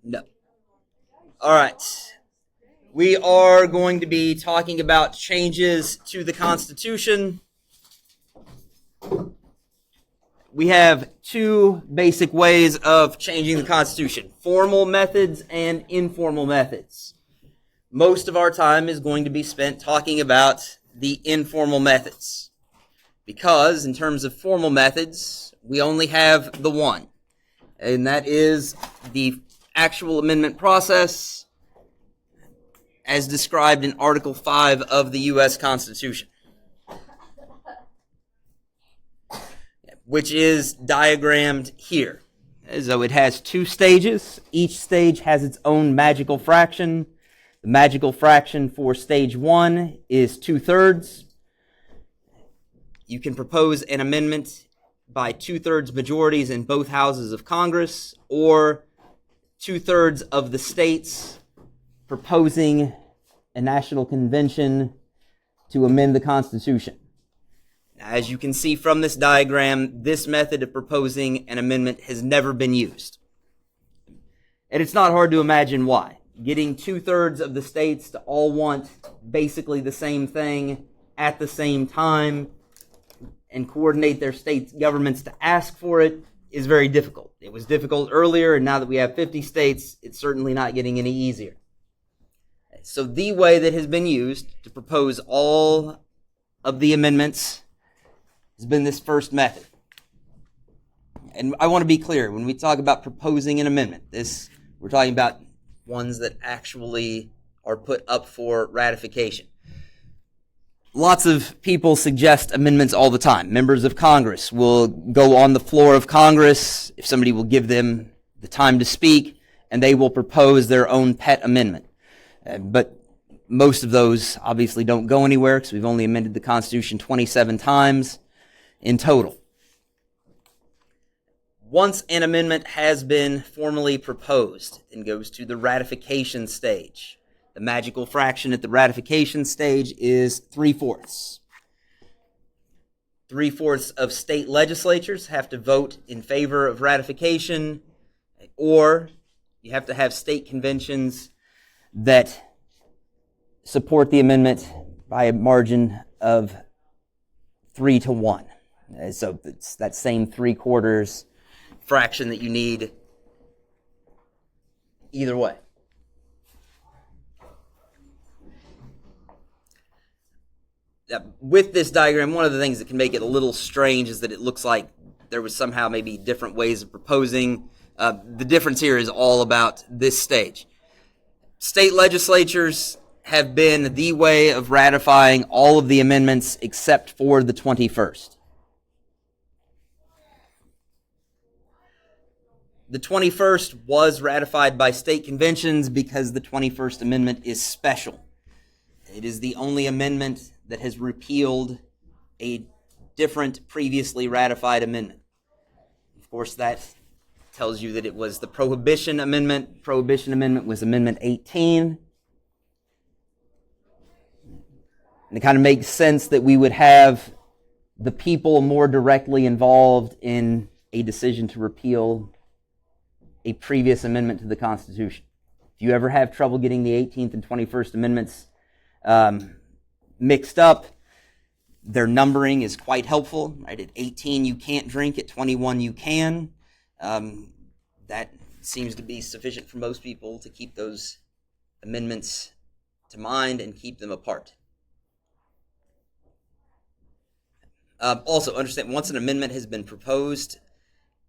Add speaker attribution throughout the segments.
Speaker 1: No. All right. We are going to be talking about changes to the Constitution. We have two basic ways of changing the Constitution: formal methods and informal methods. Most of our time is going to be spent talking about the informal methods, because in terms of formal methods, we only have the one, and that is the actual amendment process as described in Article 5 of the U.S. Constitution, which is diagrammed here. So it has two stages. Each stage has its own magical fraction. The magical fraction for stage 1 is 2/3. You can propose an amendment by 2/3 majorities in both houses of Congress, or 2/3 of the states proposing a national convention to amend the Constitution. As you can see from this diagram, this method of proposing an amendment has never been used. And it's not hard to imagine why. Getting 2/3 of the states to all want basically the same thing at the same time and coordinate their state governments to ask for it is very difficult. It was difficult earlier, and now that we have 50 states, it's certainly not getting any easier. So the way that has been used to propose all of the amendments has been this first method. And I want to be clear, when we talk about proposing an amendment, we're talking about ones that actually are put up for ratification. Lots of people suggest amendments all the time. Members of Congress will go on the floor of Congress, if somebody will give them the time to speak, and they will propose their own pet amendment. But most of those obviously don't go anywhere, because we've only amended the Constitution 27 times in total. Once an amendment has been formally proposed, it goes to the ratification stage. The magical fraction at the ratification stage is 3/4. 3/4 of state legislatures have to vote in favor of ratification, or you have to have state conventions that support the amendment by a margin of 3-1. So it's that same 3/4 fraction that you need either way. With this diagram, one of the things that can make it a little strange is that it looks like there was somehow maybe different ways of proposing. The difference here is all about this stage. State legislatures have been the way of ratifying all of the amendments except for the 21st. The 21st was ratified by state conventions because the 21st Amendment is special. It is the only amendment that has repealed a different previously ratified amendment. Of course, that tells you that it was the Prohibition Amendment. Prohibition Amendment was Amendment 18. And it kind of makes sense that we would have the people more directly involved in a decision to repeal a previous amendment to the Constitution. If you ever have trouble getting the 18th and 21st Amendments mixed up, their numbering is quite helpful. Right? At 18, you can't drink. At 21, you can. That seems to be sufficient for most people to keep those amendments to mind and keep them apart. Also, understand, once an amendment has been proposed,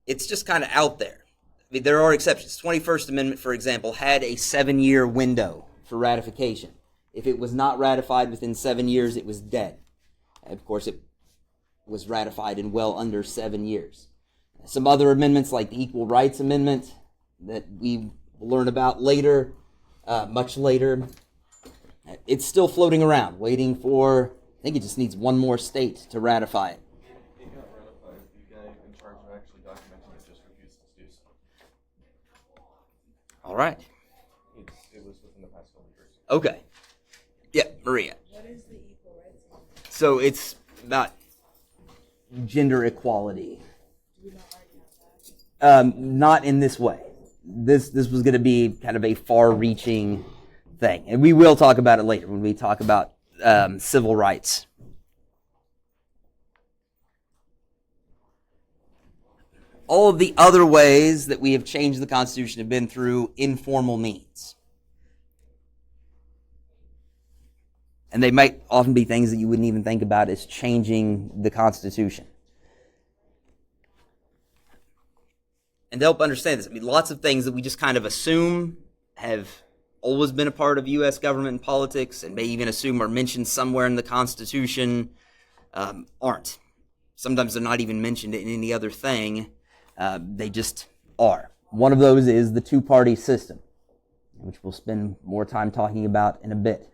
Speaker 1: it's just kind of out there. I mean, there are exceptions. 21st Amendment, for example, had a 7-year window for ratification. If it was not ratified within 7 years, it was dead. And of course, it was ratified in well under 7 years. Some other amendments, like the Equal Rights Amendment, that we will learn about later, much later, it's still floating around, waiting for, I think it just needs one more state to ratify it.
Speaker 2: It got ratified. The guy in charge of actually documenting it just refused to do so.
Speaker 1: All right.
Speaker 2: It was within the past couple of years.
Speaker 1: Okay. Yeah, Maria.
Speaker 3: What is the Equal Rights Amendment?
Speaker 1: So it's about gender equality.
Speaker 3: Do we not already have that?
Speaker 1: Not in this way. this was going to be kind of a far-reaching thing, and we will talk about it later when we talk about civil rights. All of the other ways that we have changed the Constitution have been through informal means. And they might often be things that you wouldn't even think about as changing the Constitution. And to help understand this, I mean, lots of things that we just kind of assume have always been a part of U.S. government and politics, and may even assume are mentioned somewhere in the Constitution, aren't. Sometimes they're not even mentioned in any other thing. They just are. One of those is the two-party system, which we'll spend more time talking about in a bit.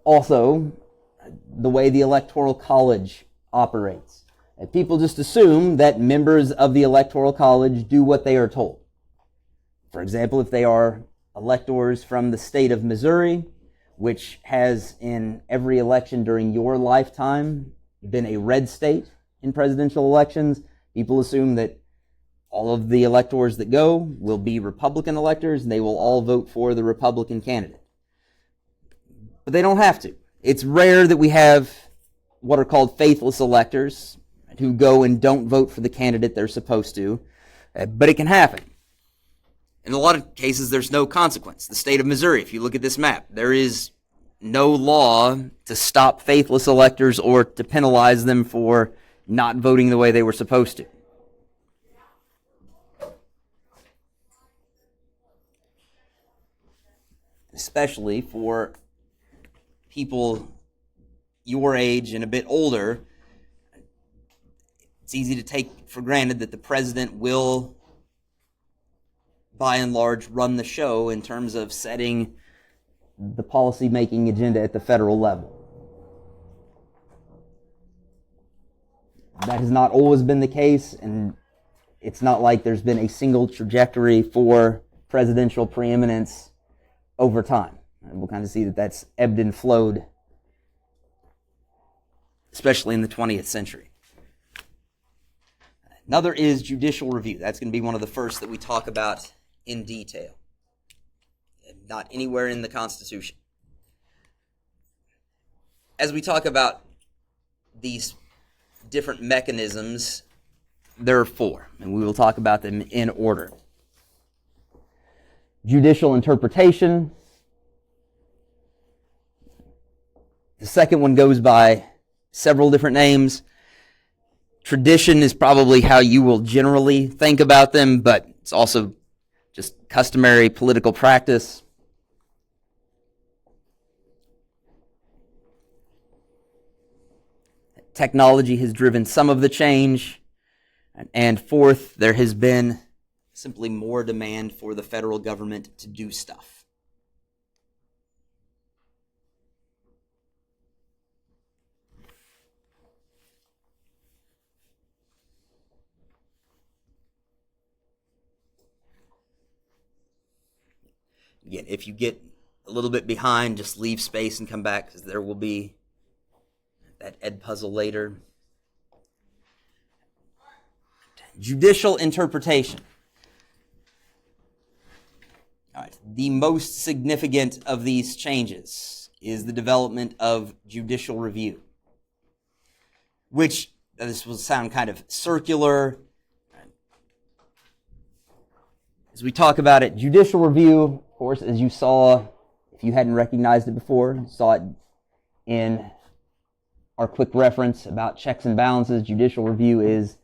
Speaker 1: Also, the way the Electoral College operates. And people just assume that members of the Electoral College do what they are told. For example, if they are electors from the state of Missouri, which has in every election during your lifetime been a red state in presidential elections, people assume that all of the electors that go will be Republican electors and they will all vote for the Republican candidate. But they don't have to. It's rare that we have what are called faithless electors who go and don't vote for the candidate they're supposed to, but it can happen. In a lot of cases, there's no consequence. The state of Missouri, if you look at this map, there is no law to stop faithless electors or to penalize them for not voting the way they were supposed to. Especially for people your age and a bit older, it's easy to take for granted that the president will, by and large, run the show in terms of setting the policy-making agenda at the federal level. That has not always been the case, and it's not like there's been a single trajectory for presidential preeminence over time. And we'll kind of see that that's ebbed and flowed, especially in the 20th century. Another is judicial review. That's going to be one of the first that we talk about in detail. Not anywhere in the Constitution. As we talk about these different mechanisms, there are four, and we will talk about them in order. Judicial interpretation. The second one goes by several different names. Tradition is probably how you will generally think about them, but it's also just customary political practice. Technology has driven some of the change. And fourth, there has been simply more demand for the federal government to do stuff. Again, if you get a little bit behind, just leave space and come back, because there will be that Ed puzzle later. Judicial interpretation. All right. The most significant of these changes is the development of judicial review, which, this will sound kind of circular. As we talk about it, judicial review, of course, as you saw, if you hadn't recognized it before, saw it in our quick reference about checks and balances. Judicial review is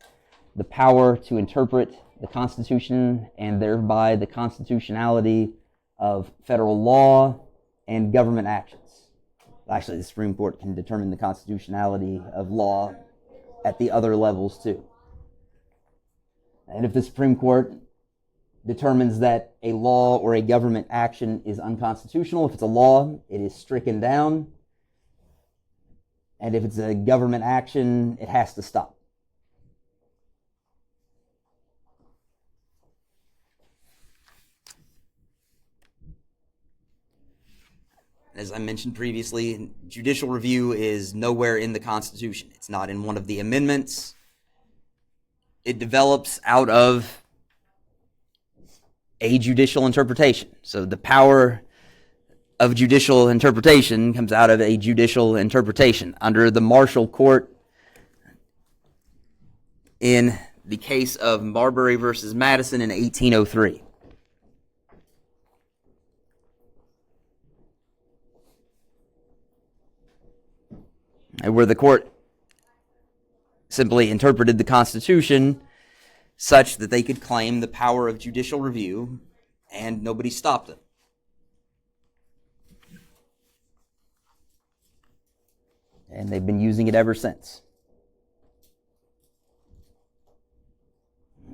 Speaker 1: the power to interpret the Constitution and thereby the constitutionality of federal law and government actions. Actually, the Supreme Court can determine the constitutionality of law at the other levels too. And if the Supreme Court determines that a law or a government action is unconstitutional, if it's a law, it is stricken down. And if it's a government action, it has to stop. As I mentioned previously, judicial review is nowhere in the Constitution. It's not in one of the amendments. It develops out of a judicial interpretation. So the power of judicial interpretation comes out of a judicial interpretation. Under the Marshall Court, in the case of Marbury versus Madison in 1803. Where the court simply interpreted the Constitution such that they could claim the power of judicial review, and nobody stopped them. And they've been using it ever since.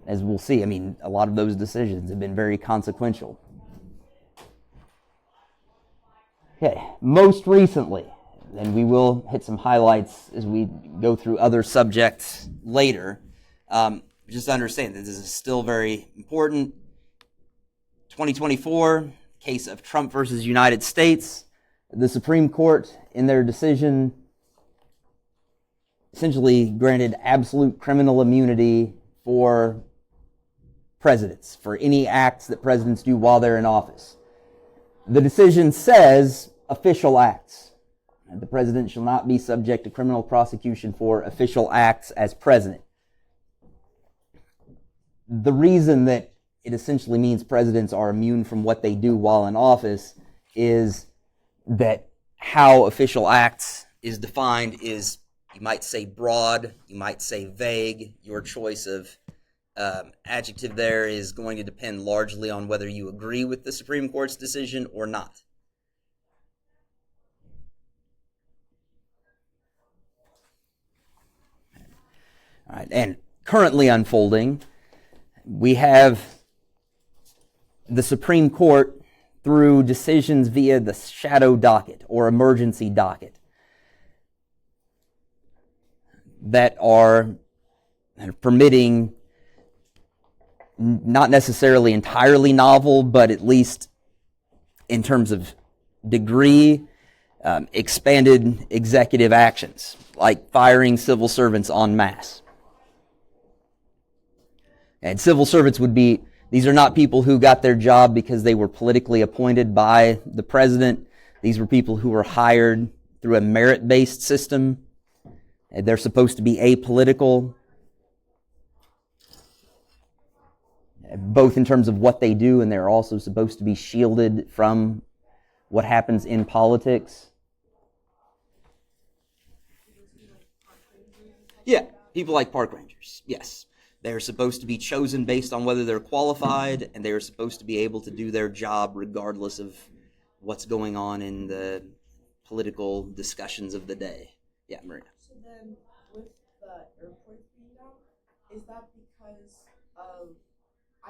Speaker 1: As we'll see, I mean, a lot of those decisions have been very consequential. Okay, most recently, and we will hit some highlights as we go through other subjects later. Just understand that this is still very important. 2024, case of Trump versus United States. The Supreme Court, in their decision, essentially granted absolute criminal immunity for presidents, for any acts that presidents do while they're in office. The decision says official acts. The president shall not be subject to criminal prosecution for official acts as president. The reason that it essentially means presidents are immune from what they do while in office is that how official acts is defined is, you might say broad, you might say vague. Your choice of adjective there is going to depend largely on whether you agree with the Supreme Court's decision or not. All right, and currently unfolding, we have the Supreme Court through decisions via the shadow docket or emergency docket that are permitting not necessarily entirely novel, but at least in terms of degree, expanded executive actions, like firing civil servants en masse. And civil servants would be, these are not people who got their job because they were politically appointed by the president. These were people who were hired through a merit-based system. And they're supposed to be apolitical, both in terms of what they do, and they're also supposed to be shielded from what happens in politics. Yeah, people like park rangers, yes. They're supposed to be chosen based on whether they're qualified, and they're supposed to be able to do their job regardless of what's going on in the political discussions of the day. Yeah, Marina.
Speaker 3: So then, with the airports being down, is that because of,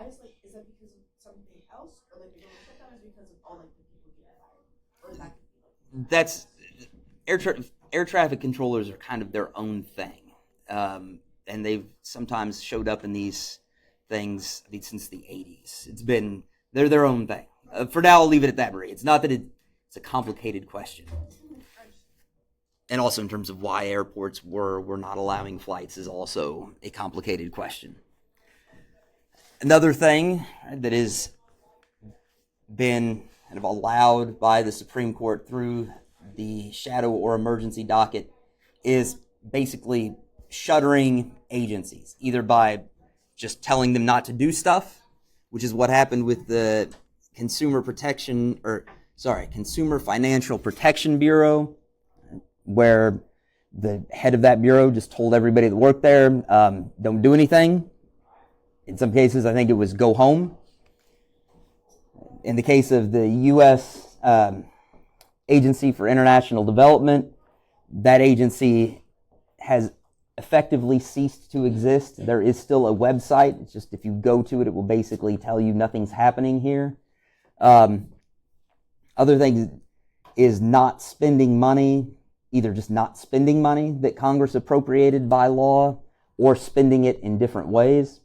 Speaker 3: is that because of something else? Or like the government shutdown is because of all like the people getting fired? Or that could be like...
Speaker 1: That's, air traffic controllers are kind of their own thing. And they've sometimes showed up in these things, I mean, since the 80s. They're their own thing. For now, I'll leave it at that, Marie. It's not that it's a complicated question. And also in terms of why airports were not allowing flights is also a complicated question. Another thing that has been kind of allowed by the Supreme Court through the shadow or emergency docket is basically shuttering agencies, either by just telling them not to do stuff, which is what happened with the Consumer Financial Protection Bureau, where the head of that bureau just told everybody that worked there, don't do anything. In some cases, I think it was go home. In the case of the U.S. Agency for International Development, that agency has effectively ceased to exist. There is still a website. It's just if you go to it, it will basically tell you nothing's happening here. Other things is not spending money, either just not spending money that Congress appropriated by law or spending it in different ways.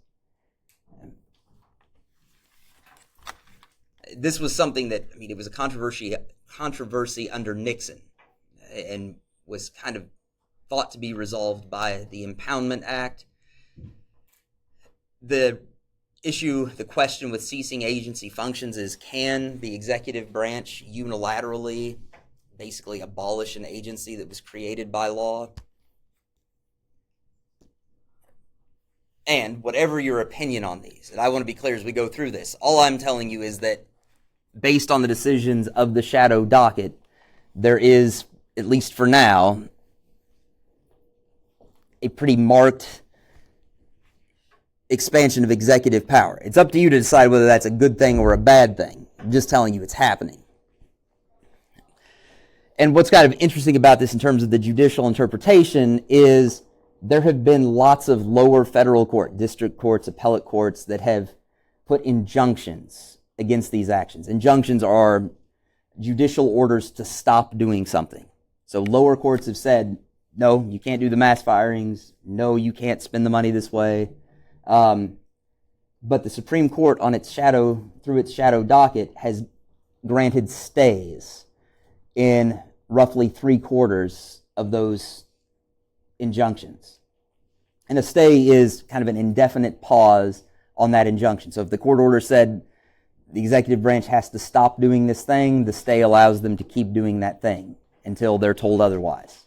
Speaker 1: This was something that, it was a controversy controversy under Nixon and was kind of thought to be resolved by the Impoundment Act. The question with ceasing agency functions is, can the executive branch unilaterally basically abolish an agency that was created by law? And whatever your opinion on these, and I want to be clear as we go through this, all I'm telling you is that based on the decisions of the shadow docket, there is, at least for now, a pretty marked expansion of executive power. It's up to you to decide whether that's a good thing or a bad thing. I'm just telling you it's happening. And what's kind of interesting about this in terms of the judicial interpretation is there have been lots of lower federal court, district courts, appellate courts that have put injunctions against these actions. Injunctions are judicial orders to stop doing something. So lower courts have said, no, you can't do the mass firings. No, you can't spend the money this way. But the Supreme Court, through its shadow docket, has granted stays in roughly 3/4 of those injunctions. And a stay is kind of an indefinite pause on that injunction. So if the court order said the executive branch has to stop doing this thing, the stay allows them to keep doing that thing until they're told otherwise.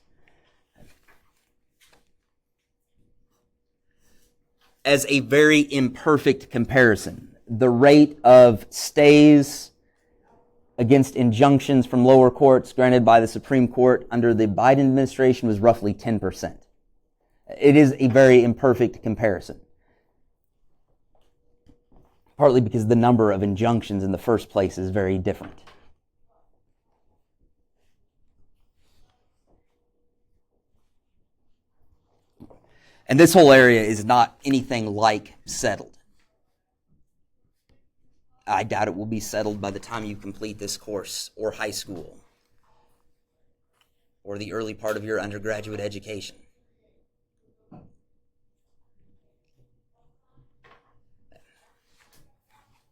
Speaker 1: As a very imperfect comparison, the rate of stays against injunctions from lower courts granted by the Supreme Court under the Biden administration was roughly 10%. It is a very imperfect comparison, partly because the number of injunctions in the first place is very different. And this whole area is not anything like settled. I doubt it will be settled by the time you complete this course or high school or the early part of your undergraduate education.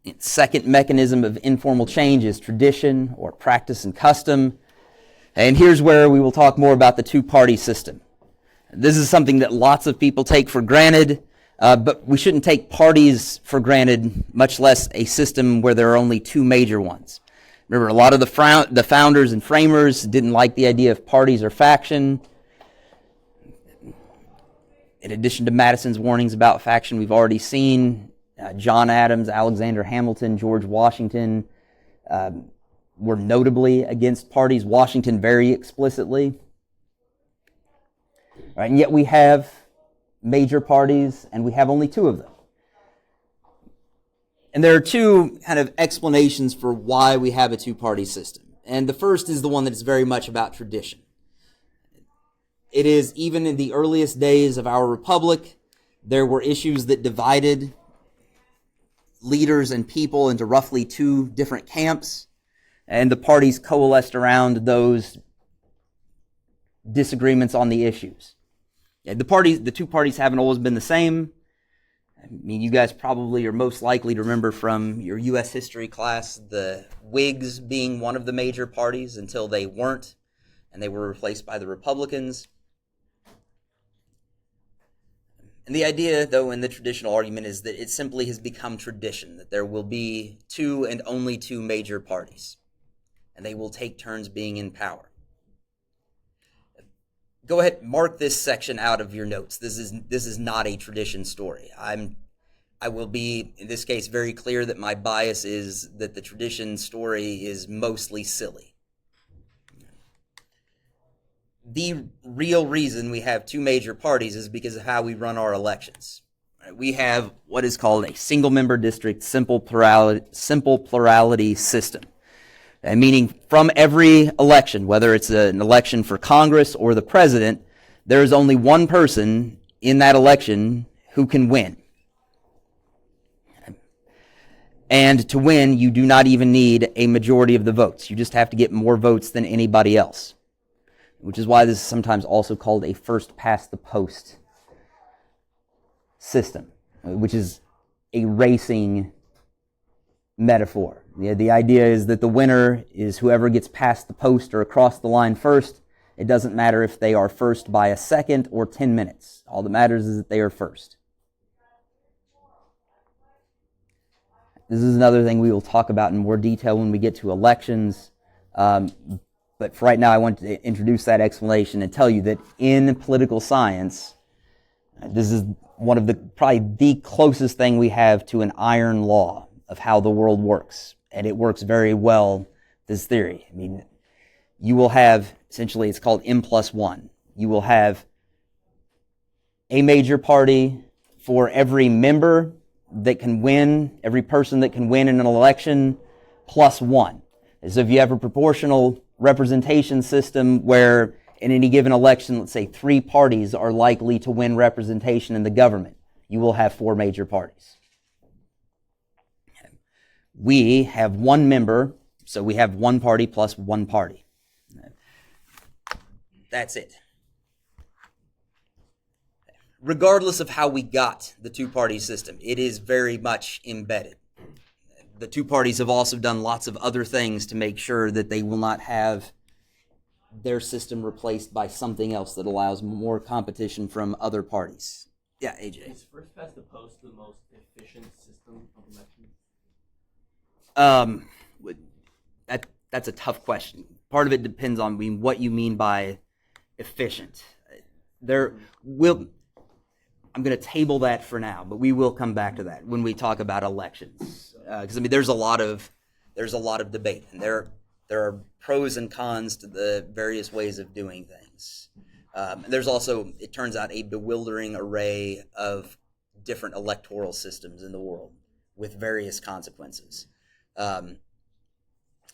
Speaker 1: Its second mechanism of informal change is tradition or practice and custom. And here's where we will talk more about the two-party system. This is something that lots of people take for granted, but we shouldn't take parties for granted, much less a system where there are only two major ones. Remember, a lot of the founders and framers didn't like the idea of parties or faction. In addition to Madison's warnings about faction, we've already seen John Adams, Alexander Hamilton, George Washington were notably against parties. Washington very explicitly. Right, and yet we have major parties, and we have only two of them. And there are two kind of explanations for why we have a two-party system. And the first is the one that is very much about tradition. It is, even in the earliest days of our republic, there were issues that divided leaders and people into roughly two different camps, and the parties coalesced around those disagreements on the issues. The two parties haven't always been the same. I mean, you guys probably are most likely to remember from your U.S. history class the Whigs being one of the major parties until they weren't, and they were replaced by the Republicans. And the idea, though, in the traditional argument is that it simply has become tradition, that there will be two and only two major parties, and they will take turns being in power. Go ahead, mark this section out of your notes. This is not a tradition story. I will be, in this case, very clear that my bias is that the tradition story is mostly silly. The real reason we have two major parties is because of how we run our elections. We have what is called a single-member district, simple plurality system. Meaning from every election, whether it's an election for Congress or the president, there is only one person in that election who can win. And to win, you do not even need a majority of the votes. You just have to get more votes than anybody else, which is why this is sometimes also called a first-past-the-post system, which is a racing metaphor. The idea is that the winner is whoever gets past the post or across the line first. It doesn't matter if they are first by a second or 10 minutes. All that matters is that they are first. This is another thing we will talk about in more detail when we get to elections. But for right now, I want to introduce that explanation and tell you that in political science, this is one of the probably the closest thing we have to an iron law of how the world works. And it works very well, this theory. I mean, you will have, essentially, it's called M+1. You will have a major party for every member that can win, every person that can win in an election, plus one. So if you have a proportional representation system where in any given election, let's say 3 parties are likely to win representation in the government, you will have 4 major parties. We have 1 member, so we have 1 party plus 1 party. That's it. Regardless of how we got the 2-party system, it is very much embedded. The 2 parties have also done lots of other things to make sure that they will not have their system replaced by something else that allows more competition from other parties. Yeah, AJ.
Speaker 4: Is first past the post the most efficient system of elections?
Speaker 1: That's a tough question. Part of it depends on what you mean by efficient. I'm going to table that for now, but we will come back to that when we talk about elections. Because there's a lot of debate, and there are pros and cons to the various ways of doing things. There's also, it turns out, a bewildering array of different electoral systems in the world with various consequences.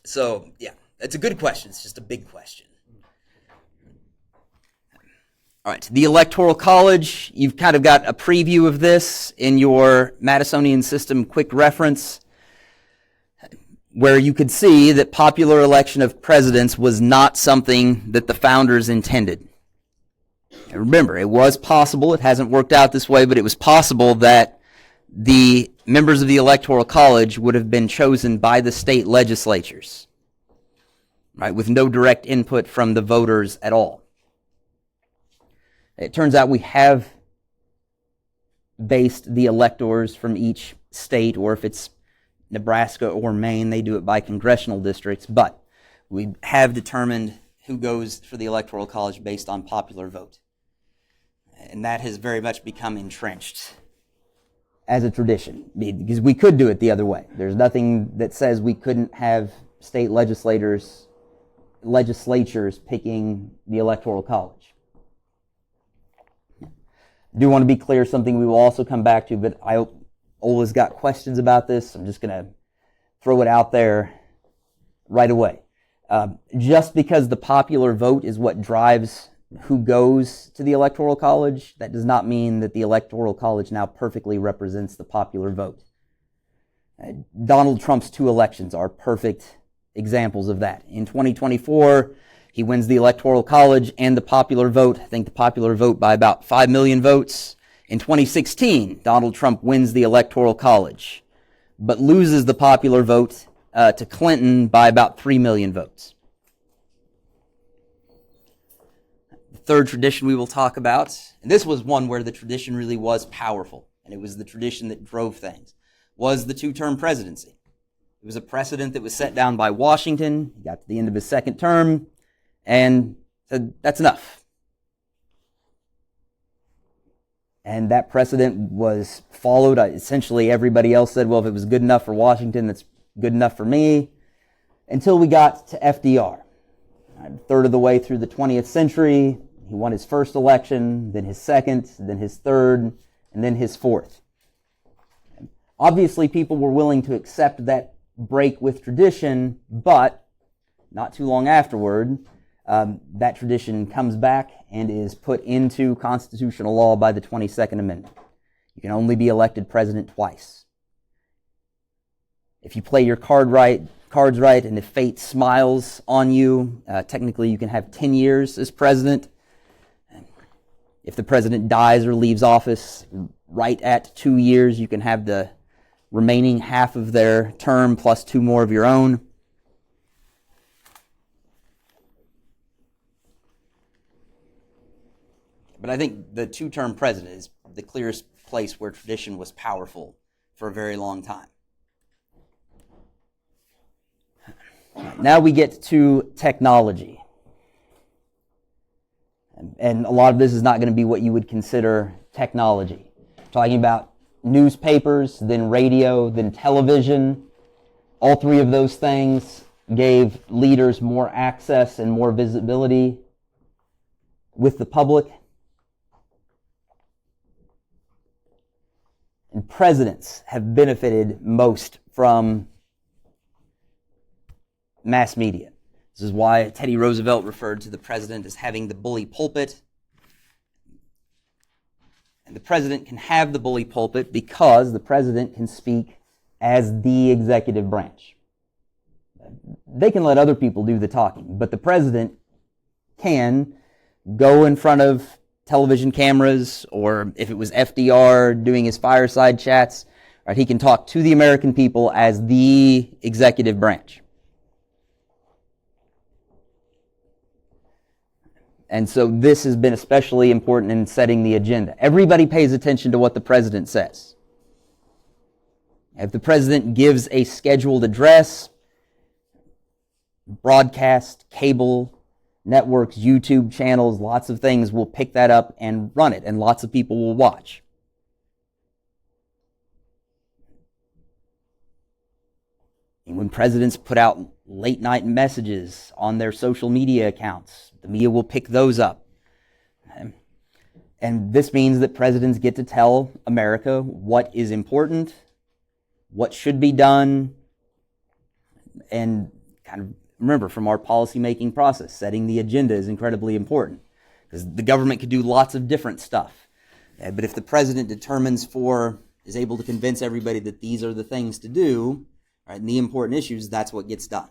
Speaker 1: So, yeah, it's a good question. It's just a big question. All right, the Electoral College, you've kind of got a preview of this in your Madisonian System quick reference, where you could see that popular election of presidents was not something that the founders intended. And remember, it was possible, it hasn't worked out this way, but it was possible that the members of the Electoral College would have been chosen by the state legislatures, right, with no direct input from the voters at all. It turns out we have based the electors from each state, or if it's Nebraska or Maine, they do it by congressional districts, but we have determined who goes for the Electoral College based on popular vote. And that has very much become entrenched as a tradition, because we could do it the other way. There's nothing that says we couldn't have state legislatures picking the Electoral College. I do want to be clear, something we will also come back to, but I always got questions about this. I'm just going to throw it out there right away. Just because the popular vote is what drives who goes to the Electoral College, that does not mean that the Electoral College now perfectly represents the popular vote. Donald Trump's 2 elections are perfect examples of that. In 2024, he wins the Electoral College and the popular vote. I think the popular vote by about 5 million votes. In 2016, Donald Trump wins the Electoral College, but loses the popular vote to Clinton by about 3 million votes. The third tradition we will talk about, and this was one where the tradition really was powerful, and it was the tradition that drove things, was the 2-term presidency. It was a precedent that was set down by Washington. He got to the end of his 2nd term and said, that's enough. And that precedent was followed. Essentially, everybody else said, well, if it was good enough for Washington, that's good enough for me. Until we got to FDR. A third of the way through the 20th century, he won his first election, then his second, then his third, and then his fourth. Obviously, people were willing to accept that break with tradition, but not too long afterward, that tradition comes back and is put into constitutional law by the 22nd Amendment. You can only be elected president twice. If you play your cards right, and if fate smiles on you, technically you can have 10 years as president. If the president dies or leaves office right at 2 years, you can have the remaining half of their term plus 2 more of your own. But I think the 2-term president is the clearest place where tradition was powerful for a very long time. Now we get to technology. And a lot of this is not going to be what you would consider technology. Talking about newspapers, then radio, then television. All 3 of those things gave leaders more access and more visibility with the public. And presidents have benefited most from mass media. This is why Teddy Roosevelt referred to the president as having the bully pulpit. And the president can have the bully pulpit because the president can speak as the executive branch. They can let other people do the talking, but the president can go in front of television cameras, or if it was FDR doing his fireside chats, right, he can talk to the American people as the executive branch. And so this has been especially important in setting the agenda. Everybody pays attention to what the president says. If the president gives a scheduled address, broadcast, cable, networks, YouTube channels, lots of things will pick that up and run it, and lots of people will watch. And when presidents put out late night messages on their social media accounts, the media will pick those up. And this means that presidents get to tell America what is important, what should be done, and kind of remember, from our policy-making process, setting the agenda is incredibly important because the government could do lots of different stuff. But if the president is able to convince everybody that these are the things to do, right, and the important issues, that's what gets done.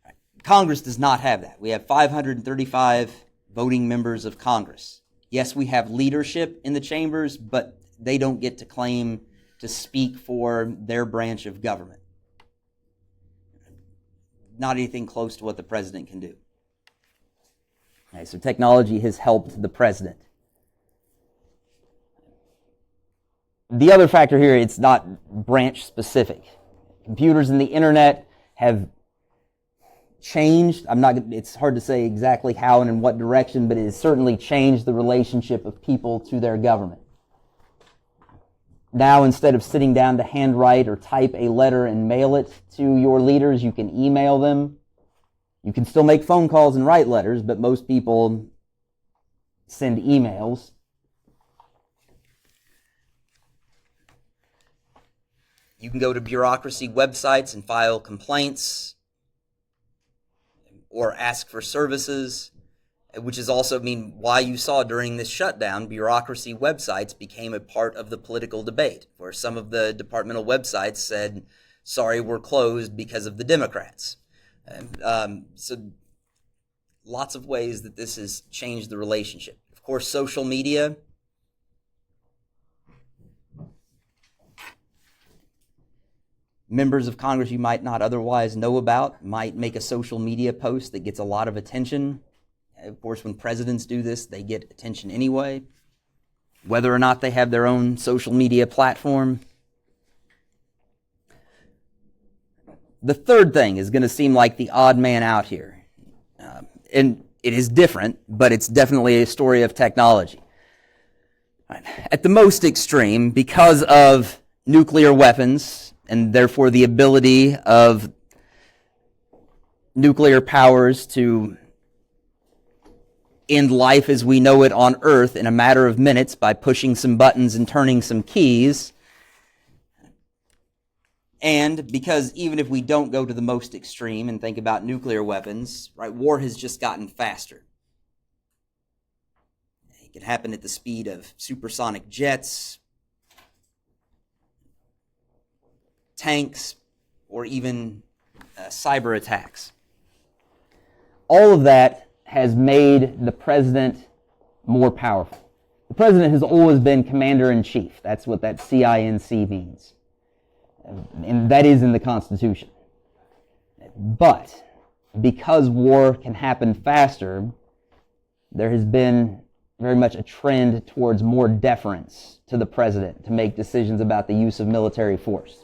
Speaker 1: Right. Congress does not have that. We have 535 voting members of Congress. Yes, we have leadership in the chambers, but they don't get to claim to speak for their branch of government. Not anything close to what the president can do. Okay, so technology has helped the president. The other factor here, it's not branch specific. Computers and the internet have changed. It's hard to say exactly how and in what direction, but it has certainly changed the relationship of people to their government. Now, instead of sitting down to handwrite or type a letter and mail it to your leaders, you can email them. You can still make phone calls and write letters, but most people send emails. You can go to bureaucracy websites and file complaints or ask for services, which is also why you saw during this shutdown, bureaucracy websites became a part of the political debate, where some of the departmental websites said, sorry, we're closed because of the Democrats. So lots of ways that this has changed the relationship. Of course, social media. Members of Congress you might not otherwise know about might make a social media post that gets a lot of attention. Of course, when presidents do this, they get attention anyway, whether or not they have their own social media platform. The third thing is going to seem like the odd man out here. And it is different, but it's definitely a story of technology. At the most extreme, because of nuclear weapons, and therefore the ability of nuclear powers to end life as we know it on Earth in a matter of minutes by pushing some buttons and turning some keys. And because even if we don't go to the most extreme and think about nuclear weapons, right, war has just gotten faster. It can happen at the speed of supersonic jets, tanks, or even cyber attacks. All of that has made the president more powerful. The president has always been commander-in-chief. That's what that CINC means. And that is in the Constitution. But because war can happen faster, there has been very much a trend towards more deference to the president to make decisions about the use of military force,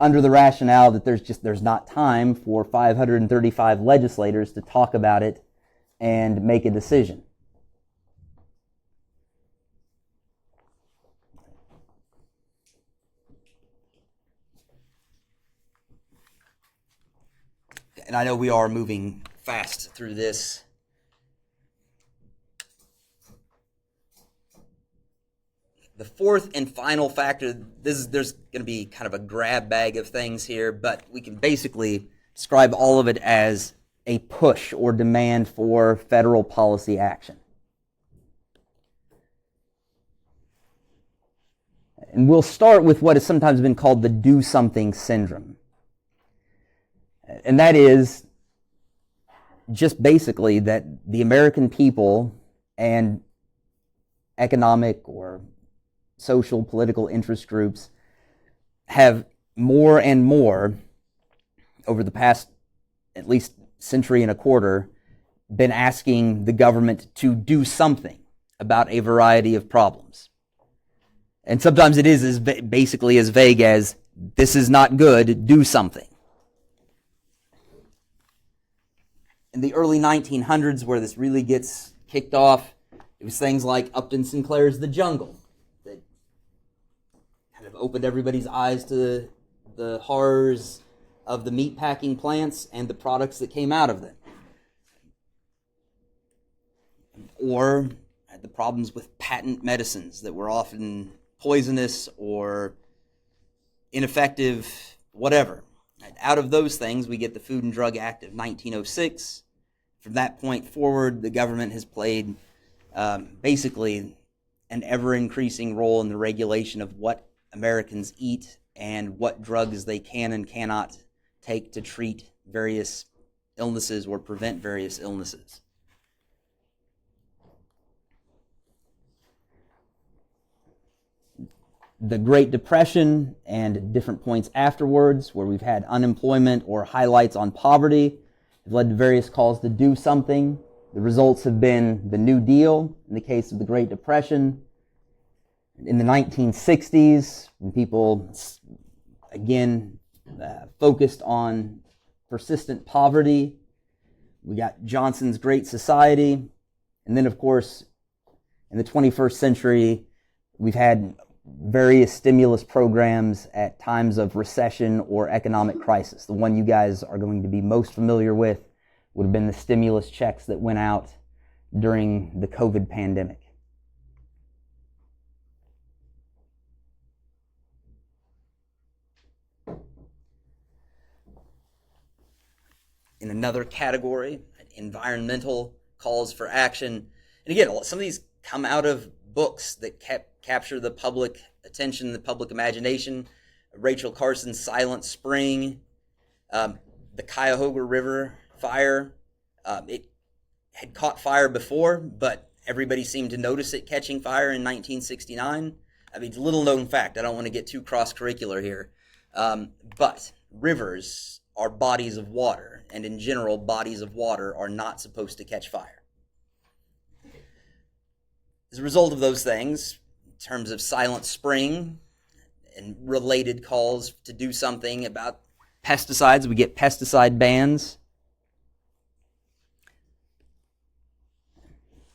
Speaker 1: under the rationale that there's not time for 535 legislators to talk about it and make a decision. And I know we are moving fast through this. The fourth and final factor, there's going to be kind of a grab bag of things here, but we can basically describe all of it as a push or demand for federal policy action. And we'll start with what has sometimes been called the do something syndrome. And that is just basically that the American people and economic or social, political interest groups have more and more, over the past at least century and a quarter, been asking the government to do something about a variety of problems. And sometimes it is basically as vague as, this is not good, do something. In the early 1900s, where this really gets kicked off, it was things like Upton Sinclair's The Jungle that kind of opened everybody's eyes to the horrors of the meatpacking plants and the products that came out of them. Or the problems with patent medicines that were often poisonous or ineffective, whatever. And out of those things, we get the Food and Drug Act of 1906. From that point forward, the government has played basically an ever-increasing role in the regulation of what Americans eat and what drugs they can and cannot take to treat various illnesses or prevent various illnesses. The Great Depression and different points afterwards, where we've had unemployment or highlights on poverty, have led to various calls to do something. The results have been the New Deal in the case of the Great Depression. In the 1960s, when people, again, focused on persistent poverty, we got Johnson's Great Society. And then, of course, in the 21st century, we've had various stimulus programs at times of recession or economic crisis. The one you guys are going to be most familiar with would have been the stimulus checks that went out during the COVID pandemic. In another category, environmental calls for action. And again, some of these come out of books that capture the public attention, the public imagination. Rachel Carson's Silent Spring, the Cuyahoga River fire. It had caught fire before, but everybody seemed to notice it catching fire in 1969. I mean, it's a little known fact. I don't want to get too cross-curricular here. But rivers are bodies of water, and in general, bodies of water are not supposed to catch fire. As a result of those things, in terms of Silent Spring and related calls to do something about pesticides, we get pesticide bans.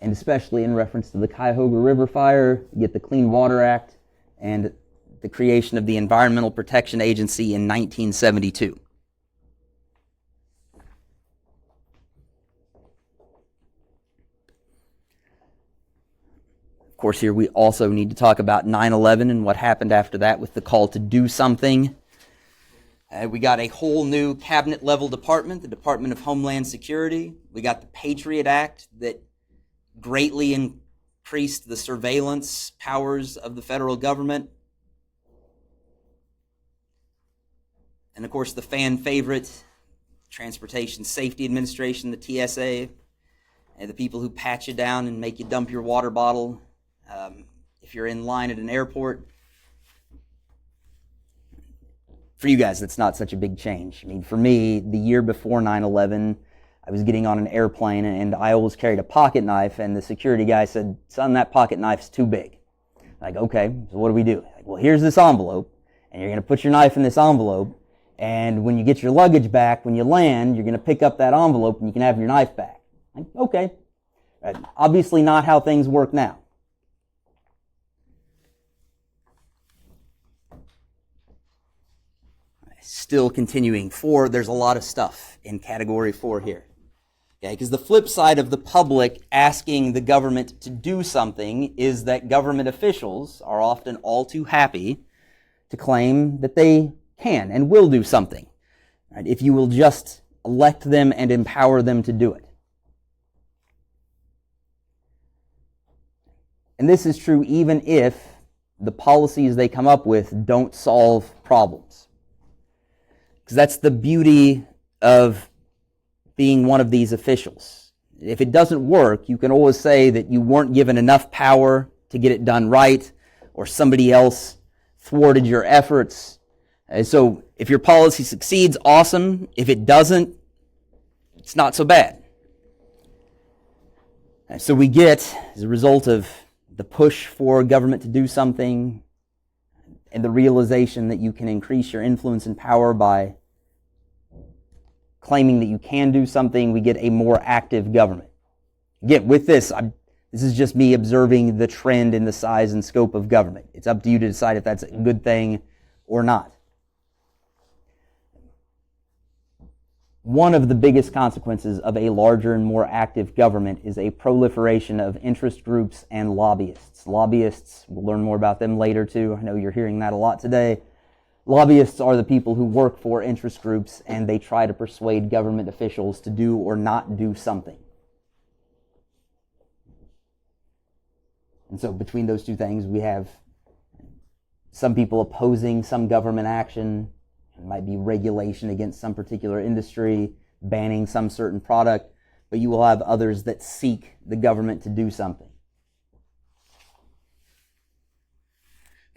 Speaker 1: And especially in reference to the Cuyahoga River fire, you get the Clean Water Act and the creation of the Environmental Protection Agency in 1972. Of course, here we also need to talk about 9/11 and what happened after that with the call to do something. We got a whole new cabinet-level department, the Department of Homeland Security. We got the Patriot Act that greatly increased the surveillance powers of the federal government. And of course, the fan favorite, Transportation Safety Administration, the TSA, and the people who pat you down and make you dump your water bottle if you're in line at an airport. For you guys, that's not such a big change. I mean, for me, the year before 9/11, I was getting on an airplane and I always carried a pocket knife, and the security guy said, "Son, that pocket knife's too big." Like, okay, so what do we do? Like, well, here's this envelope, and you're going to put your knife in this envelope, and when you get your luggage back, when you land, you're going to pick up that envelope and you can have your knife back. Like, okay. Obviously not how things work now. Still continuing, 4, there's a lot of stuff in category 4 here. Okay, because the flip side of the public asking the government to do something is that government officials are often all too happy to claim that they can and will do something, right, if you will just elect them and empower them to do it. And this is true even if the policies they come up with don't solve problems. Because that's the beauty of being one of these officials. If it doesn't work, you can always say that you weren't given enough power to get it done right, or somebody else thwarted your efforts. So if your policy succeeds, awesome. If it doesn't, it's not so bad. So we get, as a result of the push for government to do something and the realization that you can increase your influence and power by claiming that you can do something, we get a more active government. Again, with this, this is just me observing the trend in the size and scope of government. It's up to you to decide if that's a good thing or not. One of the biggest consequences of a larger and more active government is a proliferation of interest groups and lobbyists. Lobbyists, we'll learn more about them later too. I know you're hearing that a lot today. Lobbyists are the people who work for interest groups and they try to persuade government officials to do or not do something. And so between those two things, we have some people opposing some government action. It might be regulation against some particular industry, banning some certain product, but you will have others that seek the government to do something.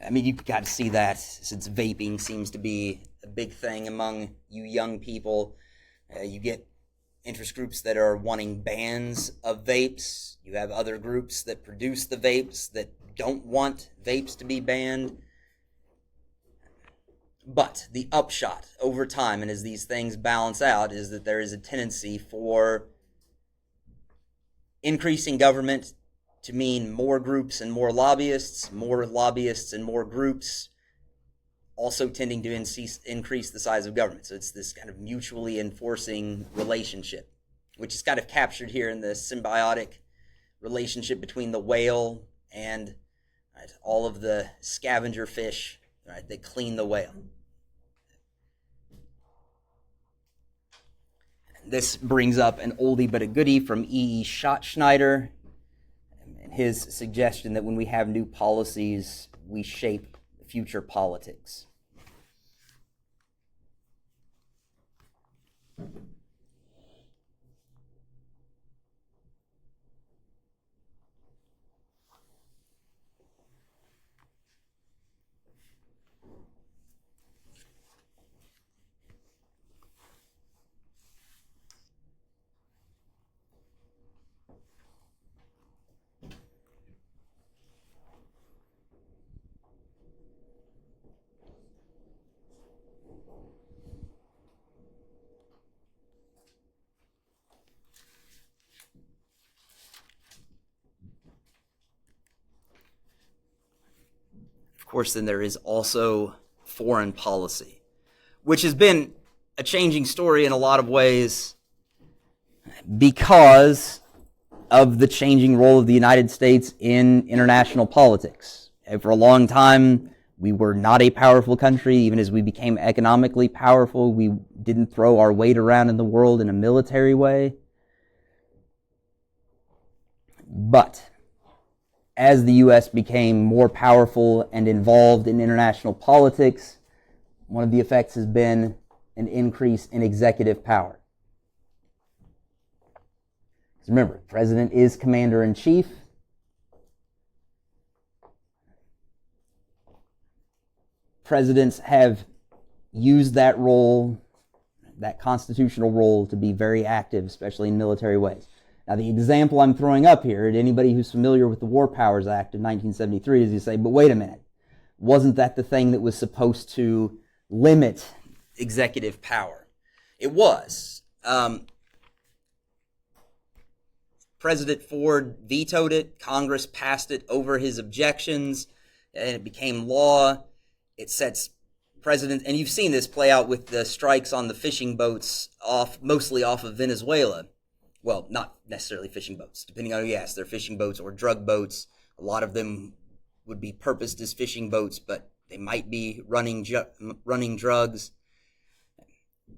Speaker 1: I mean, you've got to see that since vaping seems to be a big thing among you young people. You get interest groups that are wanting bans of vapes. You have other groups that produce the vapes that don't want vapes to be banned. But the upshot over time, and as these things balance out, is that there is a tendency for increasing government to mean more groups and more lobbyists and more groups, also tending to increase the size of government. So it's this kind of mutually enforcing relationship, which is kind of captured here in the symbiotic relationship between the whale and all of the scavenger fish that clean the whale. This brings up an oldie but a goodie from E.E. Schachtschneider, and his suggestion that when we have new policies, we shape future politics. Of course, then there is also foreign policy, which has been a changing story in a lot of ways because of the changing role of the United States in international politics. And for a long time, we were not a powerful country. Even as we became economically powerful, we didn't throw our weight around in the world in a military way. But as the U.S. became more powerful and involved in international politics, one of the effects has been an increase in executive power. Because remember, the president is commander-in-chief. Presidents have used that role, that constitutional role, to be very active, especially in military ways. Now, the example I'm throwing up here, to anybody who's familiar with the War Powers Act of 1973, is you say, but wait a minute, wasn't that the thing that was supposed to limit executive power? It was. President Ford vetoed it. Congress passed it over his objections, and it became law. It sets precedent, and you've seen this play out with the strikes on the fishing boats mostly off of Venezuela. Well, not necessarily fishing boats, depending on who you ask. They're fishing boats or drug boats. A lot of them would be purposed as fishing boats, but they might be running drugs.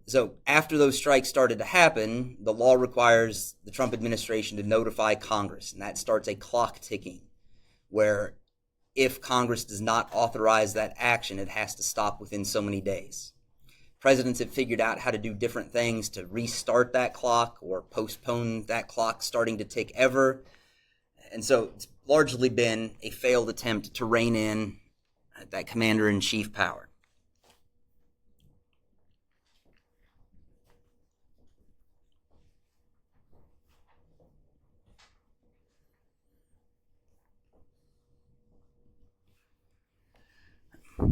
Speaker 1: So after those strikes started to happen, the law requires the Trump administration to notify Congress, and that starts a clock ticking, where if Congress does not authorize that action, it has to stop within so many days. Presidents have figured out how to do different things to restart that clock or postpone that clock starting to tick ever. And so it's largely been a failed attempt to rein in that commander-in-chief power.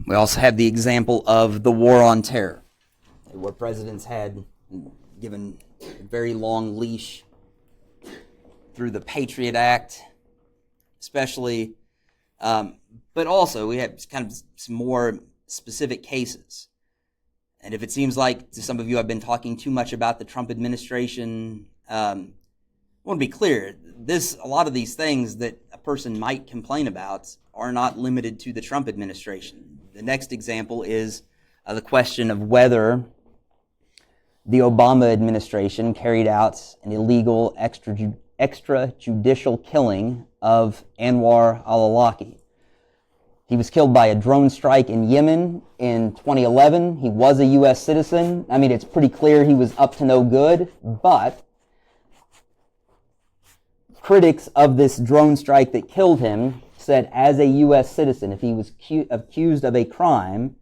Speaker 1: We also have the example of the War on Terror, where presidents had given a very long leash through the Patriot Act, especially, but also we have kind of some more specific cases. And if it seems like to some of you I've been talking too much about the Trump administration, I want to be clear, a lot of these things that a person might complain about are not limited to the Trump administration. The next example is the question of whether the Obama administration carried out an illegal extrajudicial killing of Anwar al-Awlaki. He was killed by a drone strike in Yemen in 2011. He was a U.S. citizen. I mean, it's pretty clear he was up to no good, but critics of this drone strike that killed him said, as a U.S. citizen, if he was accused of a crime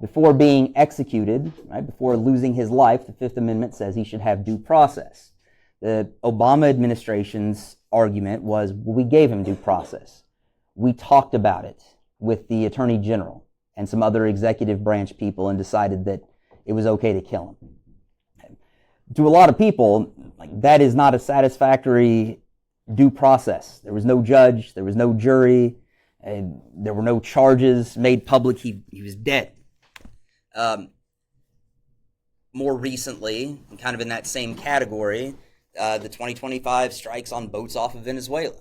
Speaker 1: before being executed, right, before losing his life, the Fifth Amendment says he should have due process. The Obama administration's argument was, well, we gave him due process. We talked about it with the Attorney General and some other executive branch people and decided that it was okay to kill him. To a lot of people, that is not a satisfactory due process. There was no judge, there was no jury, and there were no charges made public. He was dead. More recently, and kind of in that same category, the 2025 strikes on boats off of Venezuela.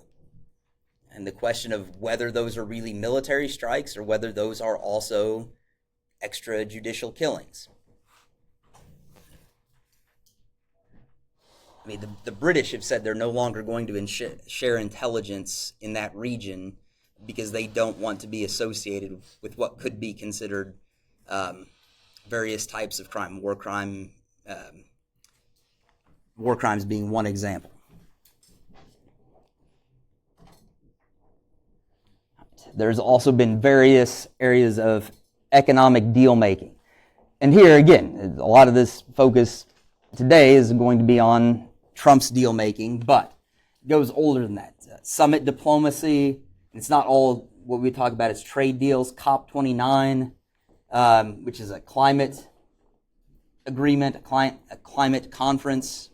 Speaker 1: And the question of whether those are really military strikes or whether those are also extrajudicial killings. I mean, the British have said they're no longer going to share intelligence in that region because they don't want to be associated with what could be considered various types of crime, war crimes being one example. There's also been various areas of economic deal making. And here again, a lot of this focus today is going to be on Trump's deal making, but it goes older than that. Summit diplomacy, it's not all what we talk about as trade deals. COP29, which is a climate agreement, a climate conference.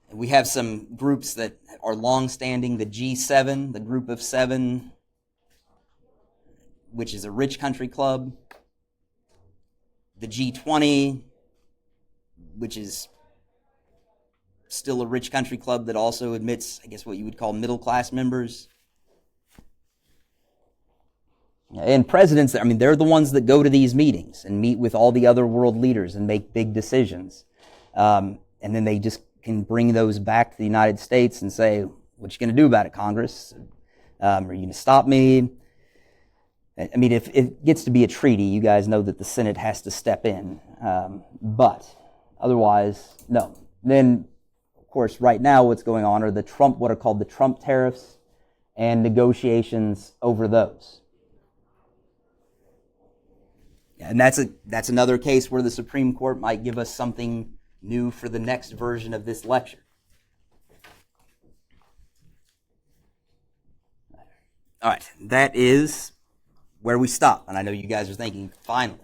Speaker 1: And we have some groups that are long-standing, the G7, the Group of Seven, which is a rich country club. The G20, which is still a rich country club that also admits, I guess, what you would call middle-class members. And presidents, I mean, they're the ones that go to these meetings and meet with all the other world leaders and make big decisions. And then they just can bring those back to the United States and say, what you going to do about it, Congress? Are you going to stop me? I mean, if it gets to be a treaty, you guys know that the Senate has to step in. But otherwise, no. Then, of course, right now what's going on are what are called the Trump tariffs and negotiations over those. And that's another case where the Supreme Court might give us something new for the next version of this lecture. All right, that is where we stop. And I know you guys are thinking, finally,